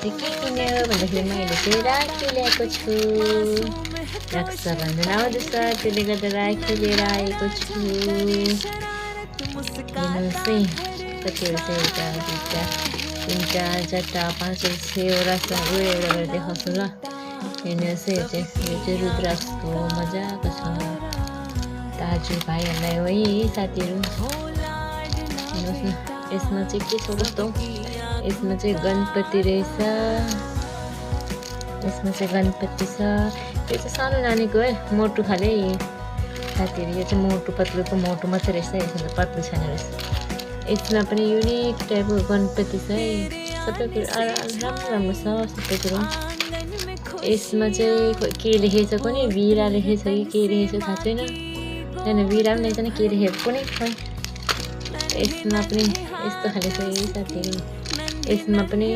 चाहिँ के किन्यो भन्दाखेरि मैले चाहिँ राखी ल्याएको छु। रक्षाबन्धन आउँदैछ, त्यसले गर्दा राखी लिएर आएको छु। हेर्नुहोस् है कतिवटा छ, एउटा दुईवटा तिनवटा चारवटा पाँचवटा छवटा छ। एउटा गरेर देखाउँछु ल। हेर्नुहोस् है यो चाहिँ रुद्राक्षको मजाको छ। दाजुभाइहरूलाई है साथीहरू हेर्नुहोस् न, यसमा चाहिँ के छ कस्तो, यसमा चाहिँ गणपति रहेछ। यसमा चाहिँ गणपति छ। यो चाहिँ सानो नानीको है, मोटु खाले साथीहरू। यो चाहिँ मोटु पत्लुको मोटु मात्रै रहेछ, यसमा त पत्लु छैन रहेछ। यसमा पनि युनिक टाइपको गणपति छ है। सबै कुरो राम्रो छ सबै कुरो। यसमा चाहिँ के लेखेको छ कुनै वीरा लेखेको छ कि के लेखेको छ थाहा छैन। होइन वीरा पनि लेखेको छैन, के लेखेको कुनै खै। यसमा पनि यस्तो खाले छ है साथीहरू। यसमा पनि